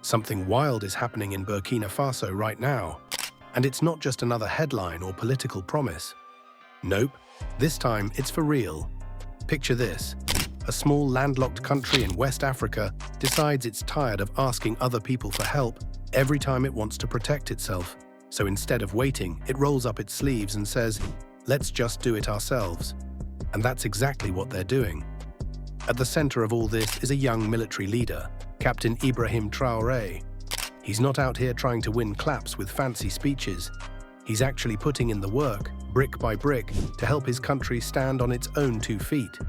Something wild is happening in Burkina Faso right now. And it's not just another headline or political promise. Nope, this time it's for real. Picture this. A small landlocked country in West Africa decides it's tired of asking other people for help every time it wants to protect itself. So instead of waiting, it rolls up its sleeves and says, let's just do it ourselves. And that's exactly what they're doing. At the center of all this is a young military leader, Captain Ibrahim Traore. He's not out here trying to win claps with fancy speeches. He's actually putting in the work, brick by brick, to help his country stand on its own 2 feet.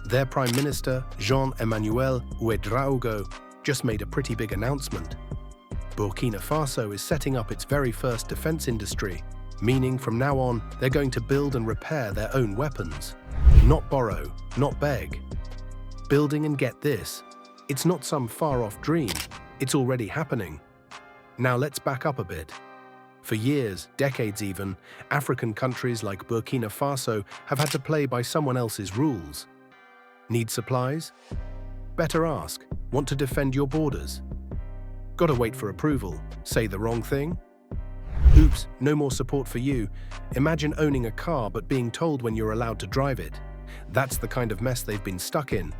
Their Prime Minister, Jean-Emmanuel Ouedraogo, just made a pretty big announcement. Burkina Faso is setting up its very first defense industry, meaning from now on they're going to build and repair their own weapons. Not borrow, not beg. Building, and get this, it's not some far-off dream, it's already happening. Now let's back up a bit. For years, decades even, African countries like Burkina Faso have had to play by someone else's rules. Need supplies? Better ask. Want to defend your borders? Gotta wait for approval. Say the wrong thing? Oops, no more support for you. Imagine owning a car but being told when you're allowed to drive it. That's the kind of mess they've been stuck in.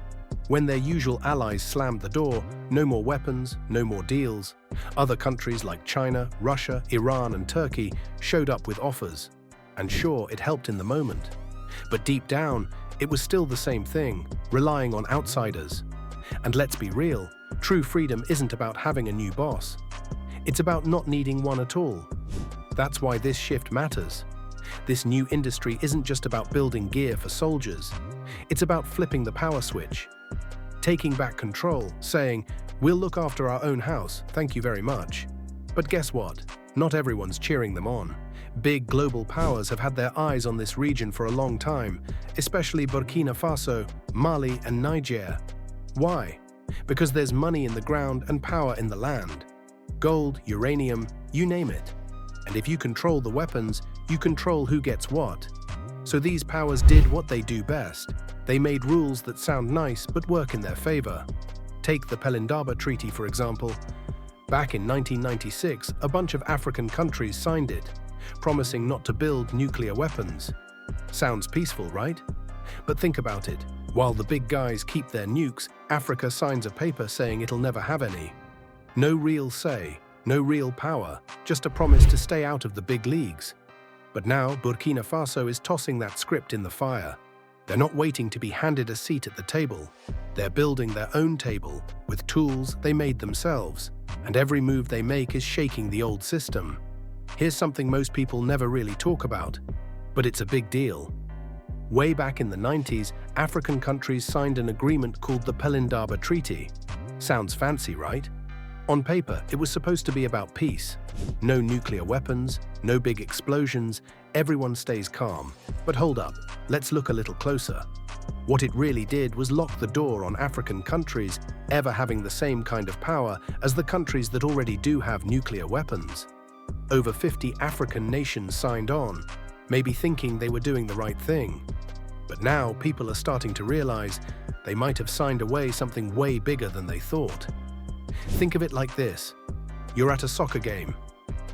When their usual allies slammed the door, no more weapons, no more deals. Other countries like China, Russia, Iran, and Turkey showed up with offers. And sure, it helped in the moment. But deep down, it was still the same thing, relying on outsiders. And let's be real, true freedom isn't about having a new boss. It's about not needing one at all. That's why this shift matters. This new industry isn't just about building gear for soldiers. It's about flipping the power switch. Taking back control, saying, we'll look after our own house, thank you very much. But guess what? Not everyone's cheering them on. Big global powers have had their eyes on this region for a long time, especially Burkina Faso, Mali, and Niger. Why? Because there's money in the ground and power in the land. Gold, uranium, you name it. And if you control the weapons, you control who gets what. So these powers did what they do best. They made rules that sound nice but work in their favor. Take the Pelindaba Treaty, for example. Back in 1996, a bunch of African countries signed it, promising not to build nuclear weapons. Sounds peaceful, right? But think about it. While the big guys keep their nukes, Africa signs a paper saying it'll never have any. No real say, no real power, just a promise to stay out of the big leagues. But now Burkina Faso is tossing that script in the fire. They're not waiting to be handed a seat at the table. They're building their own table with tools they made themselves. And every move they make is shaking the old system. Here's something most people never really talk about, but it's a big deal. Way back in the 90s, African countries signed an agreement called the Pelindaba Treaty. Sounds fancy, right? On paper, it was supposed to be about peace. No nuclear weapons, no big explosions, everyone stays calm. But hold up, let's look a little closer. What it really did was lock the door on African countries ever having the same kind of power as the countries that already do have nuclear weapons. Over 50 African nations signed on, maybe thinking they were doing the right thing. But now people are starting to realize they might have signed away something way bigger than they thought. Think of it like this. You're at a soccer game.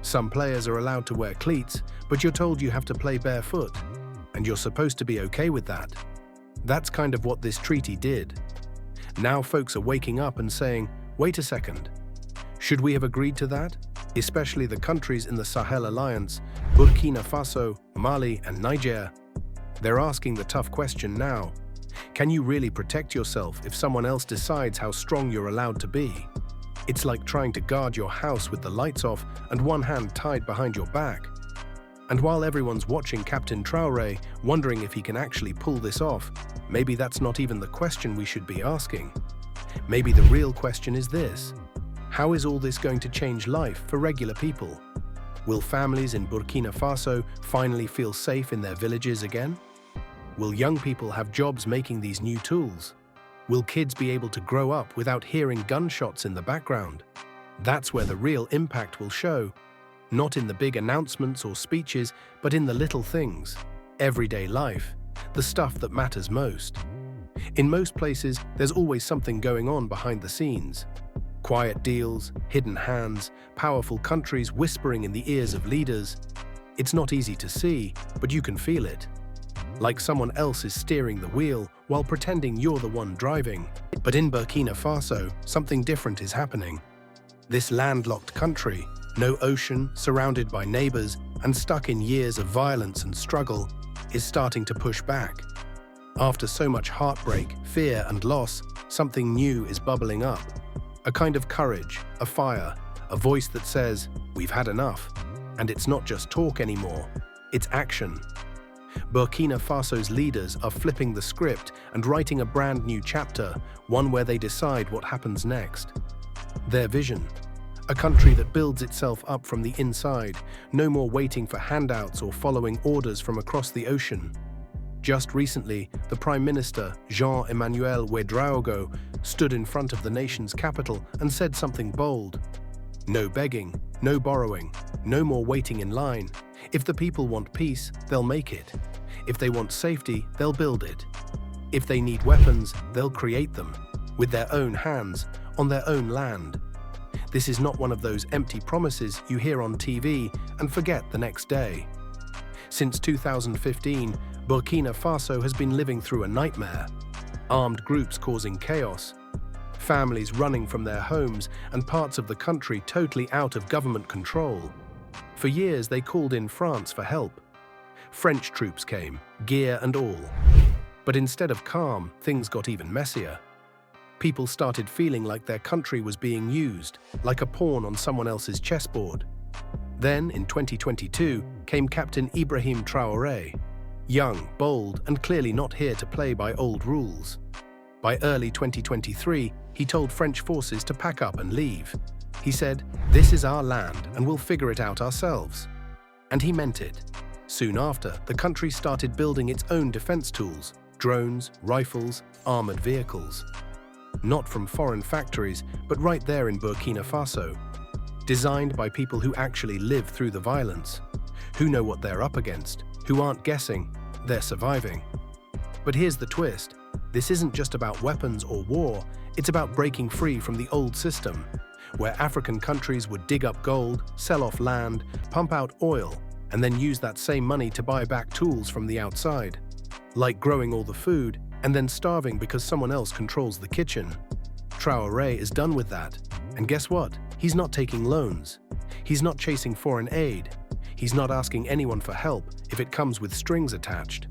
Some players are allowed to wear cleats, but you're told you have to play barefoot. And you're supposed to be okay with that. That's kind of what this treaty did. Now folks are waking up and saying, wait a second. Should we have agreed to that? Especially the countries in the Sahel Alliance, Burkina Faso, Mali, and Niger. They're asking the tough question now. Can you really protect yourself if someone else decides how strong you're allowed to be? It's like trying to guard your house with the lights off and one hand tied behind your back. And while everyone's watching Captain Traore, wondering if he can actually pull this off, maybe that's not even the question we should be asking. Maybe the real question is this: how is all this going to change life for regular people? Will families in Burkina Faso finally feel safe in their villages again? Will young people have jobs making these new tools? Will kids be able to grow up without hearing gunshots in the background? That's where the real impact will show. Not in the big announcements or speeches, but in the little things. Everyday life. The stuff that matters most. In most places, there's always something going on behind the scenes. Quiet deals, hidden hands, powerful countries whispering in the ears of leaders. It's not easy to see, but you can feel it. Like someone else is steering the wheel while pretending you're the one driving. But in Burkina Faso, something different is happening. This landlocked country, no ocean, surrounded by neighbors, and stuck in years of violence and struggle, is starting to push back. After so much heartbreak, fear, and loss, something new is bubbling up. A kind of courage, a fire, a voice that says, "We've had enough." And it's not just talk anymore, it's action. Burkina Faso's leaders are flipping the script and writing a brand new chapter, one where they decide what happens next. Their vision: a country that builds itself up from the inside, no more waiting for handouts or following orders from across the ocean. Just recently, the Prime Minister, Jean-Emmanuel Ouedraogo, stood in front of the nation's capital and said something bold. No begging, no borrowing, no more waiting in line. If the people want peace, they'll make it. If they want safety, they'll build it. If they need weapons, they'll create them, with their own hands, on their own land. This is not one of those empty promises you hear on TV and forget the next day. Since 2015, Burkina Faso has been living through a nightmare. Armed groups causing chaos, families running from their homes, and parts of the country totally out of government control. For years, they called in France for help. French troops came, gear and all. But instead of calm, things got even messier. People started feeling like their country was being used, like a pawn on someone else's chessboard. Then, in 2022, came Captain Ibrahim Traore. Young, bold, and clearly not here to play by old rules. By early 2023, he told French forces to pack up and leave. He said, "This is our land and we'll figure it out ourselves." And he meant it. Soon after, the country started building its own defense tools: drones, rifles, armored vehicles. Not from foreign factories, but right there in Burkina Faso. Designed by people who actually live through the violence, who know what they're up against, who aren't guessing, they're surviving. But here's the twist. This isn't just about weapons or war, it's about breaking free from the old system, where African countries would dig up gold, sell off land, pump out oil, and then use that same money to buy back tools from the outside. Like growing all the food, and then starving because someone else controls the kitchen. Traoré is done with that. And guess what? He's not taking loans. He's not chasing foreign aid. He's not asking anyone for help if it comes with strings attached.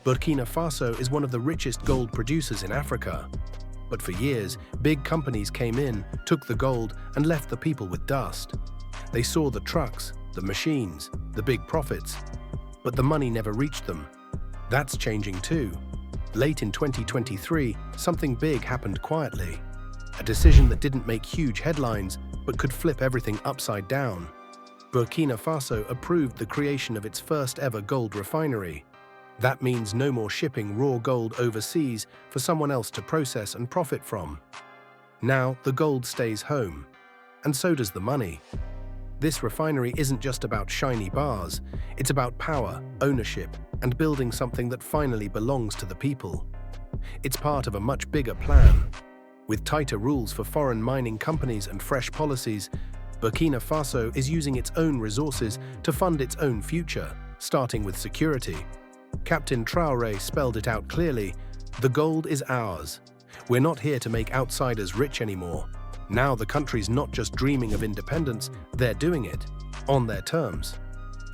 Burkina Faso is one of the richest gold producers in Africa. But for years, big companies came in, took the gold, and left the people with dust. They saw the trucks, the machines, the big profits. But the money never reached them. That's changing too. Late in 2023, something big happened quietly. A decision that didn't make huge headlines, but could flip everything upside down. Burkina Faso approved the creation of its first ever gold refinery. That means no more shipping raw gold overseas for someone else to process and profit from. Now, the gold stays home. And so does the money. This refinery isn't just about shiny bars, it's about power, ownership, and building something that finally belongs to the people. It's part of a much bigger plan. With tighter rules for foreign mining companies and fresh policies, Burkina Faso is using its own resources to fund its own future, starting with security. Captain Traoré spelled it out clearly: the gold is ours. We're not here to make outsiders rich anymore. Now the country's not just dreaming of independence, they're doing it, on their terms.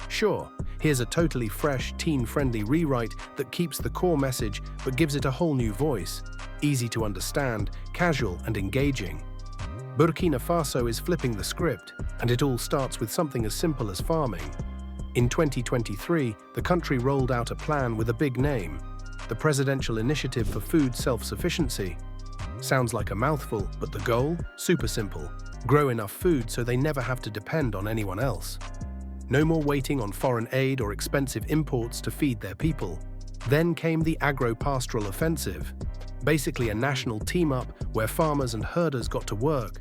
Sure, here's a totally fresh, teen-friendly rewrite that keeps the core message but gives it a whole new voice, easy to understand, casual and engaging. Burkina Faso is flipping the script, and it all starts with something as simple as farming. In 2023, the country rolled out a plan with a big name, the Presidential Initiative for Food Self-Sufficiency. Sounds like a mouthful, but the goal? Super simple. Grow enough food so they never have to depend on anyone else. No more waiting on foreign aid or expensive imports to feed their people. Then came the agro-pastoral offensive, basically a national team-up where farmers and herders got to work.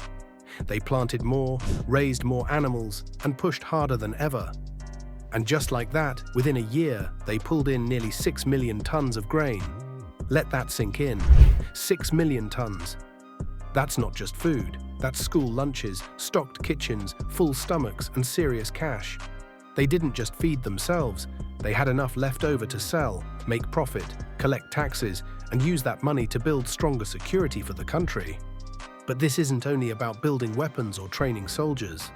They planted more, raised more animals, and pushed harder than ever. And just like that, within a year, they pulled in nearly 6 million tons of grain. Let that sink in. 6 million tons. That's not just food, That's school lunches, stocked kitchens, full stomachs, and serious cash. They didn't just feed themselves, they had enough left over to sell, make profit, collect taxes, and use that money to build stronger security for the country. But this isn't only about building weapons or training soldiers.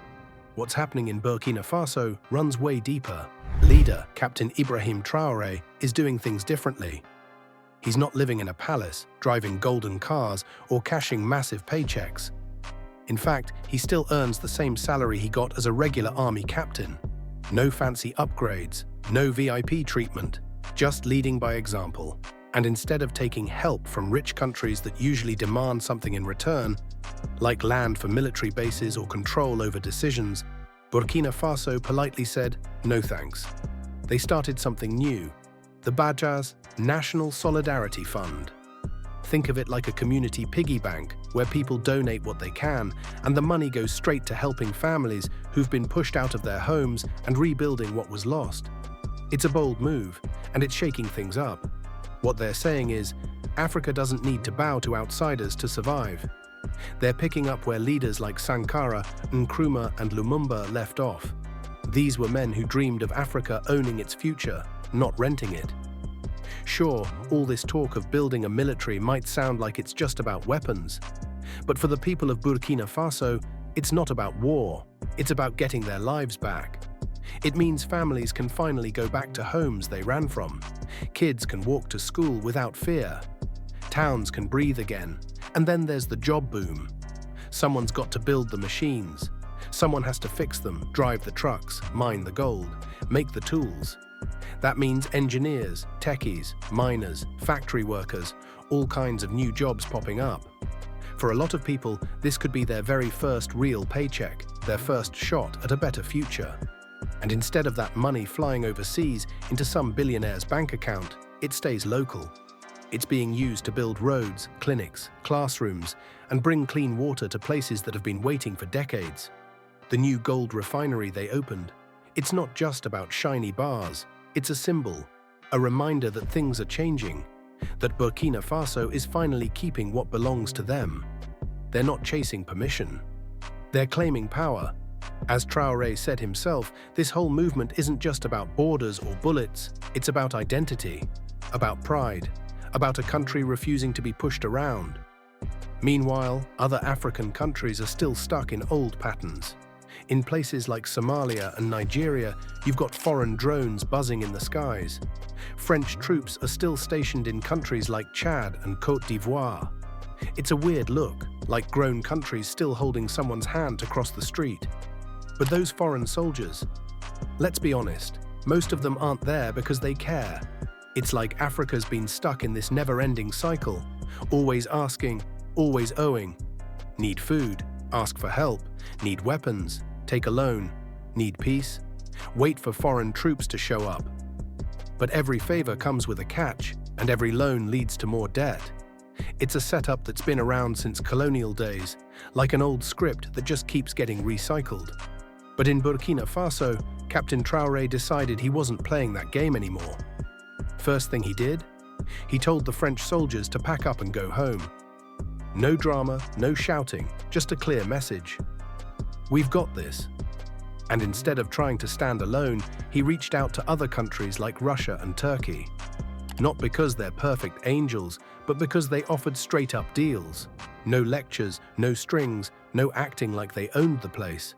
What's happening in Burkina Faso runs way deeper. Leader, Captain Ibrahim Traore, is doing things differently. He's not living in a palace, driving golden cars, or cashing massive paychecks. In fact, he still earns the same salary he got as a regular army captain. No fancy upgrades, no VIP treatment, just leading by example. And instead of taking help from rich countries that usually demand something in return, like land for military bases or control over decisions, Burkina Faso politely said, no thanks. They started something new, the Badjas National Solidarity Fund. Think of it like a community piggy bank where people donate what they can and the money goes straight to helping families who've been pushed out of their homes and rebuilding what was lost. It's a bold move, and it's shaking things up. What they're saying is, Africa doesn't need to bow to outsiders to survive. They're picking up where leaders like Sankara, Nkrumah, and Lumumba left off. These were men who dreamed of Africa owning its future, not renting it. Sure, all this talk of building a military might sound like it's just about weapons. But for the people of Burkina Faso, it's not about war. It's about getting their lives back. It means families can finally go back to homes they ran from. Kids can walk to school without fear. Towns can breathe again. And then there's the job boom. Someone's got to build the machines. Someone has to fix them, drive the trucks, mine the gold, make the tools. That means engineers, techies, miners, factory workers, all kinds of new jobs popping up. For a lot of people, this could be their very first real paycheck, their first shot at a better future. And instead of that money flying overseas into some billionaire's bank account, it stays local. It's being used to build roads, clinics, classrooms, and bring clean water to places that have been waiting for decades. The new gold refinery they opened, it's not just about shiny bars. It's a symbol, a reminder that things are changing, that Burkina Faso is finally keeping what belongs to them. They're not chasing permission. They're claiming power. As Traore said himself, this whole movement isn't just about borders or bullets, it's about identity, about pride, about a country refusing to be pushed around. Meanwhile, other African countries are still stuck in old patterns. In places like Somalia and Nigeria, you've got foreign drones buzzing in the skies. French troops are still stationed in countries like Chad and Côte d'Ivoire. It's a weird look, like grown countries still holding someone's hand to cross the street. But those foreign soldiers, let's be honest, most of them aren't there because they care. It's like Africa's been stuck in this never-ending cycle, always asking, always owing. Need food, ask for help, need weapons, take a loan, need peace, wait for foreign troops to show up. But every favor comes with a catch, and every loan leads to more debt. It's a setup that's been around since colonial days, like an old script that just keeps getting recycled. But in Burkina Faso, Captain Traore decided he wasn't playing that game anymore. First thing he did, he told the French soldiers to pack up and go home. No drama, no shouting, just a clear message. We've got this. And instead of trying to stand alone, he reached out to other countries like Russia and Turkey. Not because they're perfect angels, but because they offered straight-up deals. No lectures, no strings, no acting like they owned the place.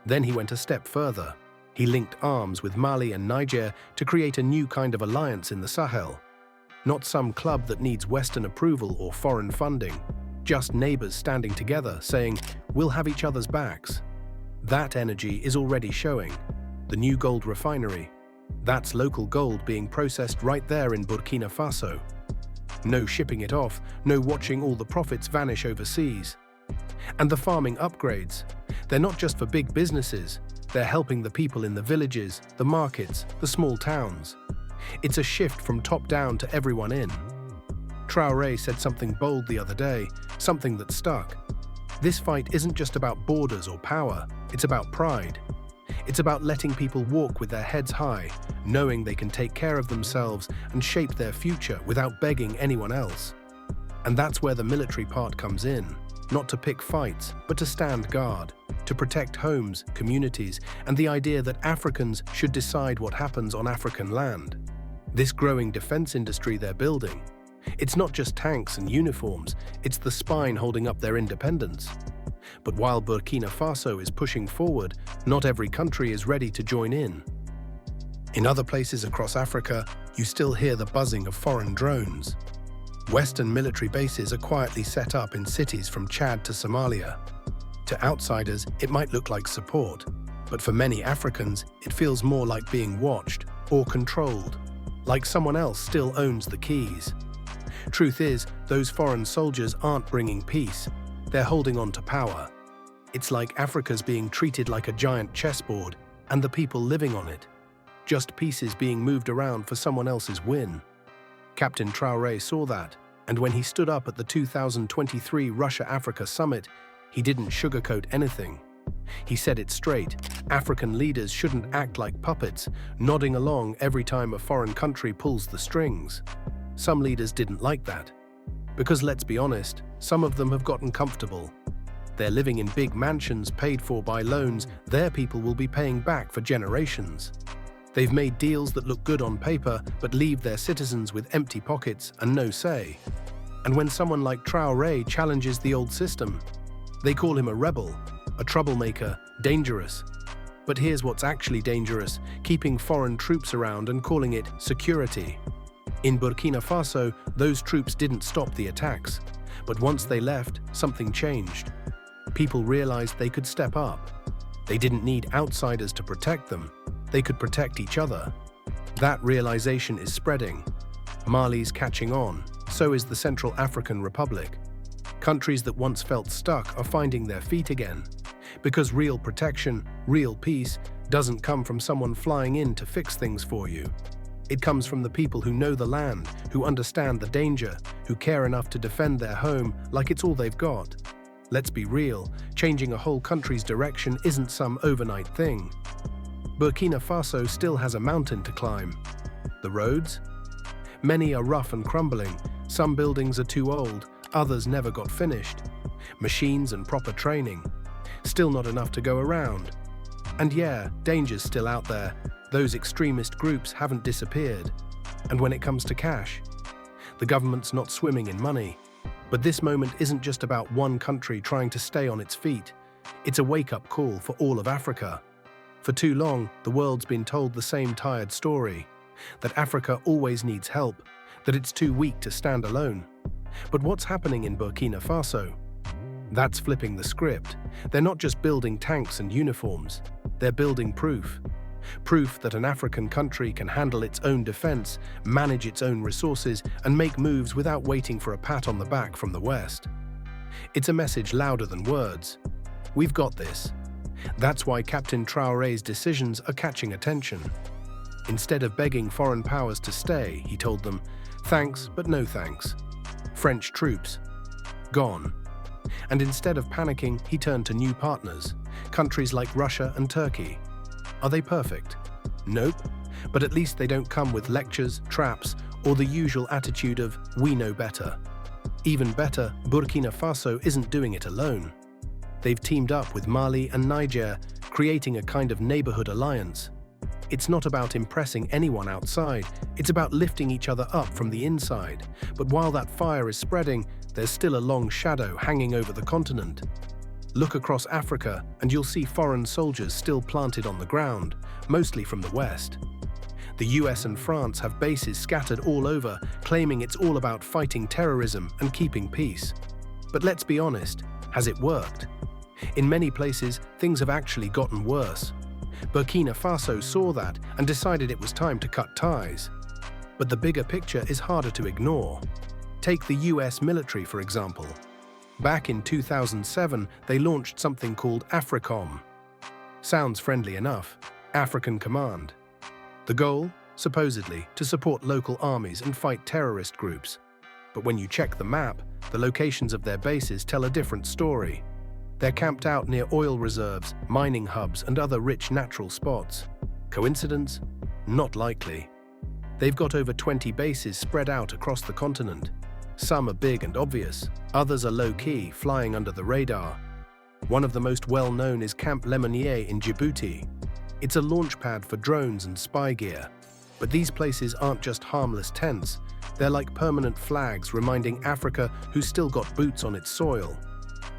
Then he went a step further. He linked arms with Mali and Niger to create a new kind of alliance in the Sahel. Not some club that needs Western approval or foreign funding. Just neighbors standing together, saying, we'll have each other's backs. That energy is already showing. The new gold refinery. That's local gold being processed right there in Burkina Faso. No shipping it off, no watching all the profits vanish overseas. And the farming upgrades. They're not just for big businesses. They're helping the people in the villages, the markets, the small towns. It's a shift from top down to everyone in. Traore said something bold the other day, something that stuck. This fight isn't just about borders or power, it's about pride. It's about letting people walk with their heads high, knowing they can take care of themselves and shape their future without begging anyone else. And that's where the military part comes in. not to pick fights, but to stand guard, to protect homes, communities, and the idea that Africans should decide what happens on African land. This growing defense industry they're building, it's not just tanks and uniforms, it's the spine holding up their independence. But while Burkina Faso is pushing forward, not every country is ready to join in. In other places across Africa, you still hear the buzzing of foreign drones. Western military bases are quietly set up in cities from Chad to Somalia. To outsiders, it might look like support, but for many Africans, it feels more like being watched or controlled, like someone else still owns the keys. Truth is, those foreign soldiers aren't bringing peace, they're holding on to power. It's like Africa's being treated like a giant chessboard and the people living on it, just pieces being moved around for someone else's win. Captain Traore saw that, and when he stood up at the 2023 Russia-Africa Summit, he didn't sugarcoat anything. He said it straight: African leaders shouldn't act like puppets, nodding along every time a foreign country pulls the strings. Some leaders didn't like that. Because let's be honest, some of them have gotten comfortable. They're living in big mansions paid for by loans their people will be paying back for generations. They've made deals that look good on paper but leave their citizens with empty pockets and no say. And when someone like Traore challenges the old system, they call him a rebel, a troublemaker, dangerous. But here's what's actually dangerous: keeping foreign troops around and calling it security. In Burkina Faso, those troops didn't stop the attacks. But once they left, something changed. People realized they could step up. They didn't need outsiders to protect them. They could protect each other. That realization is spreading. Mali's catching on. So is the Central African Republic. Countries that once felt stuck are finding their feet again. Because real protection, real peace, doesn't come from someone flying in to fix things for you. It comes from the people who know the land, who understand the danger, who care enough to defend their home like it's all they've got. Let's be real, changing a whole country's direction isn't some overnight thing. Burkina Faso still has a mountain to climb. The roads? Many are rough and crumbling. Some buildings are too old, others never got finished. Machines and proper training. Still not enough to go around. And yeah, danger's still out there. Those extremist groups haven't disappeared. And when it comes to cash, the government's not swimming in money. But this moment isn't just about one country trying to stay on its feet. It's a wake-up call for all of Africa. For too long, the world's been told the same tired story, that Africa always needs help, that it's too weak to stand alone. But what's happening in Burkina Faso? That's flipping the script. They're not just building tanks and uniforms. They're building proof. Proof that an African country can handle its own defense, manage its own resources, and make moves without waiting for a pat on the back from the West. It's a message louder than words. We've got this. That's why Captain Traore's decisions are catching attention. Instead of begging foreign powers to stay, he told them, "Thanks, but no thanks." French troops, gone. And instead of panicking, he turned to new partners, countries like Russia and Turkey. Are they perfect? Nope. But at least they don't come with lectures, traps, or the usual attitude of, "We know better." Even better, Burkina Faso isn't doing it alone. They've teamed up with Mali and Niger, creating a kind of neighborhood alliance. It's not about impressing anyone outside, it's about lifting each other up from the inside. But while that fire is spreading, there's still a long shadow hanging over the continent. Look across Africa and you'll see foreign soldiers still planted on the ground, mostly from the West. The US and France have bases scattered all over, claiming it's all about fighting terrorism and keeping peace. But let's be honest, has it worked? In many places, things have actually gotten worse. Burkina Faso saw that and decided it was time to cut ties. But the bigger picture is harder to ignore. Take the US military, for example. Back in 2007, they launched something called AFRICOM. Sounds friendly enough, African Command. The goal, supposedly, to support local armies and fight terrorist groups. But when you check the map, the locations of their bases tell a different story. They're camped out near oil reserves, mining hubs, and other rich natural spots. Coincidence? Not likely. They've got over 20 bases spread out across the continent. Some are big and obvious, others are low-key, flying under the radar. One of the most well-known is Camp Lemonnier in Djibouti. It's a launch pad for drones and spy gear. But these places aren't just harmless tents, they're like permanent flags reminding Africa who's still got boots on its soil.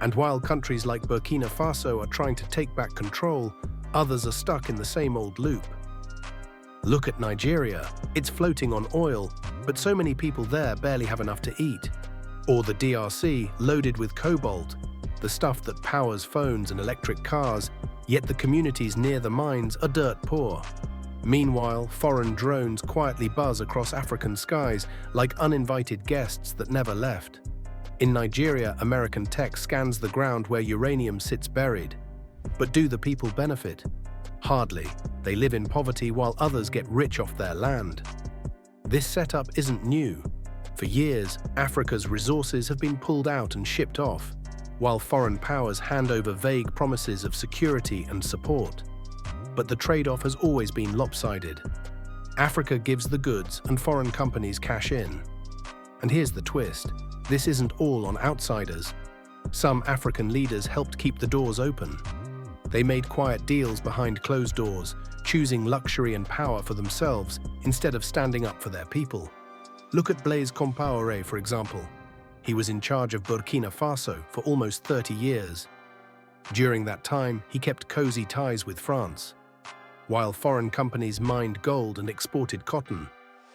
And while countries like Burkina Faso are trying to take back control, others are stuck in the same old loop. Look at Nigeria, it's floating on oil, but so many people there barely have enough to eat. Or the DRC, loaded with cobalt, the stuff that powers phones and electric cars, yet the communities near the mines are dirt poor. Meanwhile, foreign drones quietly buzz across African skies like uninvited guests that never left. In Nigeria, American tech scans the ground where uranium sits buried. But do the people benefit? Hardly. They live in poverty while others get rich off their land. This setup isn't new. For years, Africa's resources have been pulled out and shipped off, while foreign powers hand over vague promises of security and support. But the trade-off has always been lopsided. Africa gives the goods and foreign companies cash in. And here's the twist. This isn't all on outsiders. Some African leaders helped keep the doors open. They made quiet deals behind closed doors, choosing luxury and power for themselves instead of standing up for their people. Look at Blaise Compaoré, for example. He was in charge of Burkina Faso for almost 30 years. During that time, he kept cozy ties with France. While foreign companies mined gold and exported cotton,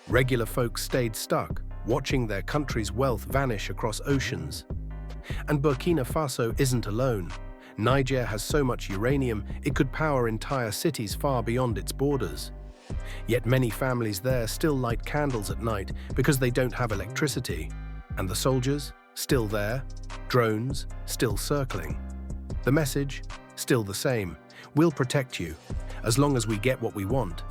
regular folks stayed stuck, watching their country's wealth vanish across oceans. And Burkina Faso isn't alone. Niger has so much uranium, it could power entire cities far beyond its borders. Yet many families there still light candles at night because they don't have electricity. And the soldiers? Still there. Drones? Still circling. The message? Still the same. We'll protect you, as long as we get what we want.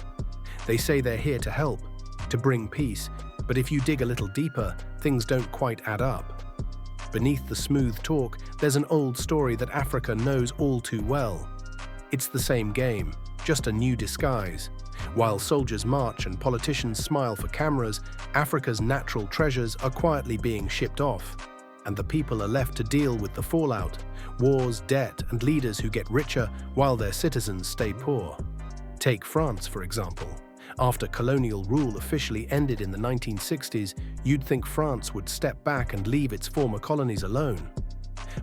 They say they're here to help, to bring peace, but if you dig a little deeper, things don't quite add up. Beneath the smooth talk, there's an old story that Africa knows all too well. It's the same game, just a new disguise. While soldiers march and politicians smile for cameras, Africa's natural treasures are quietly being shipped off. And the people are left to deal with the fallout, wars, debt, and leaders who get richer while their citizens stay poor. Take France, for example. After colonial rule officially ended in the 1960s, you'd think France would step back and leave its former colonies alone.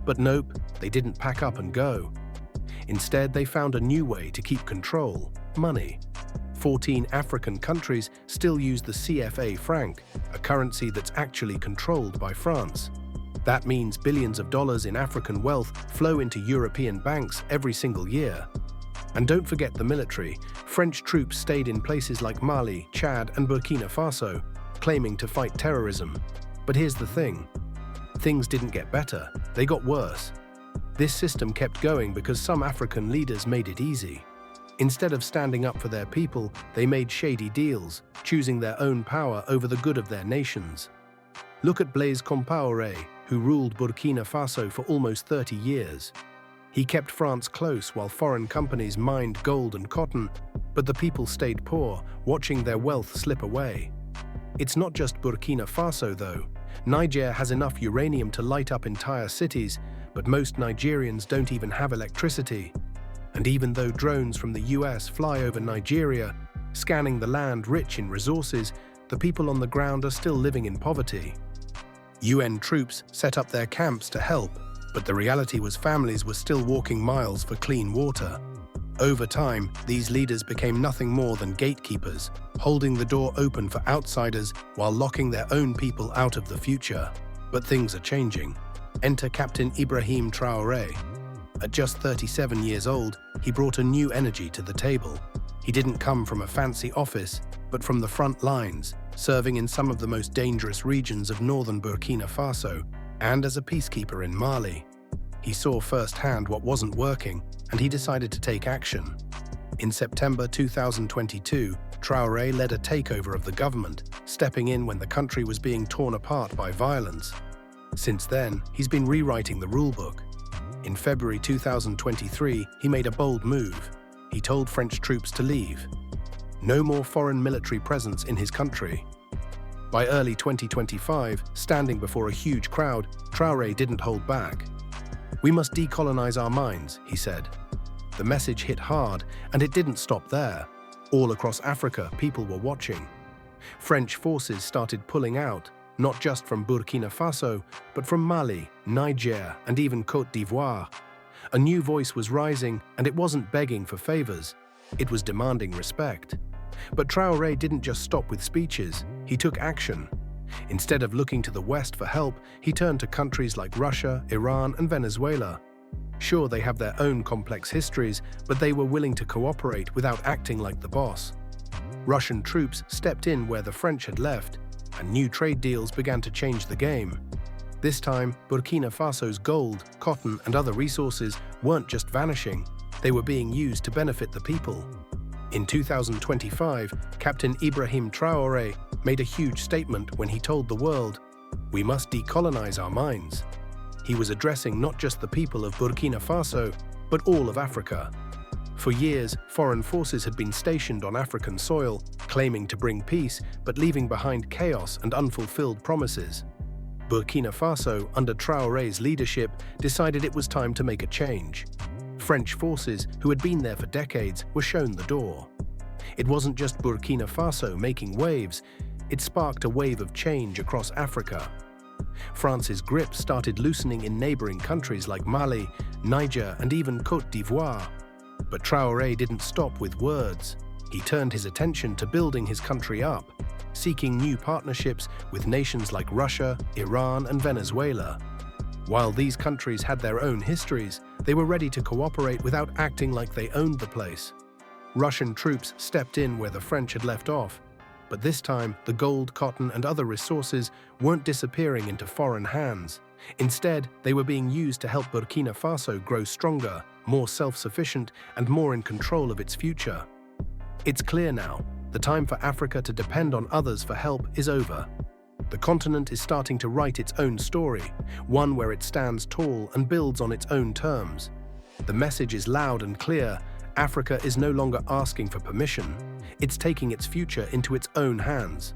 But nope, they didn't pack up and go. Instead, they found a new way to keep control: money. 14 African countries still use the CFA franc, a currency that's actually controlled by France. That means billions of dollars in African wealth flow into European banks every single year. And don't forget the military. French troops stayed in places like Mali, Chad, and Burkina Faso, claiming to fight terrorism. But here's the thing. Things didn't get better, they got worse. This system kept going because some African leaders made it easy. Instead of standing up for their people, they made shady deals, choosing their own power over the good of their nations. Look at Blaise Compaoré, who ruled Burkina Faso for almost 30 years. He kept France close while foreign companies mined gold and cotton, but the people stayed poor, watching their wealth slip away. It's not just Burkina Faso, though. Niger has enough uranium to light up entire cities, but most Nigerians don't even have electricity. And even though drones from the US fly over Nigeria, scanning the land rich in resources, the people on the ground are still living in poverty. UN troops set up their camps to help, but the reality was families were still walking miles for clean water. Over time, these leaders became nothing more than gatekeepers, holding the door open for outsiders while locking their own people out of the future. But things are changing. Enter Captain Ibrahim Traore. At just 37 years old, he brought a new energy to the table. He didn't come from a fancy office, but from the front lines, serving in some of the most dangerous regions of northern Burkina Faso, and as a peacekeeper in Mali. He saw firsthand what wasn't working, and he decided to take action. In September 2022, Traoré led a takeover of the government, stepping in when the country was being torn apart by violence. Since then, he's been rewriting the rulebook. In February 2023, he made a bold move. He told French troops to leave. No more foreign military presence in his country. By early 2025, standing before a huge crowd, Traore didn't hold back. "We must decolonize our minds," he said. The message hit hard, and it didn't stop there. All across Africa, people were watching. French forces started pulling out, not just from Burkina Faso, but from Mali, Niger, and even Côte d'Ivoire. A new voice was rising, and it wasn't begging for favors. It was demanding respect. But Traore didn't just stop with speeches, he took action. Instead of looking to the West for help, he turned to countries like Russia, Iran, and Venezuela. Sure, they have their own complex histories, but they were willing to cooperate without acting like the boss. Russian troops stepped in where the French had left, and new trade deals began to change the game. This time, Burkina Faso's gold, cotton, and other resources weren't just vanishing, they were being used to benefit the people. In 2025, Captain Ibrahim Traore made a huge statement when he told the world, "We must decolonize our minds." He was addressing not just the people of Burkina Faso, but all of Africa. For years, foreign forces had been stationed on African soil, claiming to bring peace, but leaving behind chaos and unfulfilled promises. Burkina Faso, under Traore's leadership, decided it was time to make a change. French forces, who had been there for decades, were shown the door. It wasn't just Burkina Faso making waves, it sparked a wave of change across Africa. France's grip started loosening in neighboring countries like Mali, Niger, and even Côte d'Ivoire. But Traore didn't stop with words. He turned his attention to building his country up, seeking new partnerships with nations like Russia, Iran, and Venezuela. While these countries had their own histories, they were ready to cooperate without acting like they owned the place. Russian troops stepped in where the French had left off, but this time the gold, cotton, and other resources weren't disappearing into foreign hands. Instead, they were being used to help Burkina Faso grow stronger, more self-sufficient, and more in control of its future. It's clear now, the time for Africa to depend on others for help is over. The continent is starting to write its own story, one where it stands tall and builds on its own terms. The message is loud and clear: Africa is no longer asking for permission, it's taking its future into its own hands.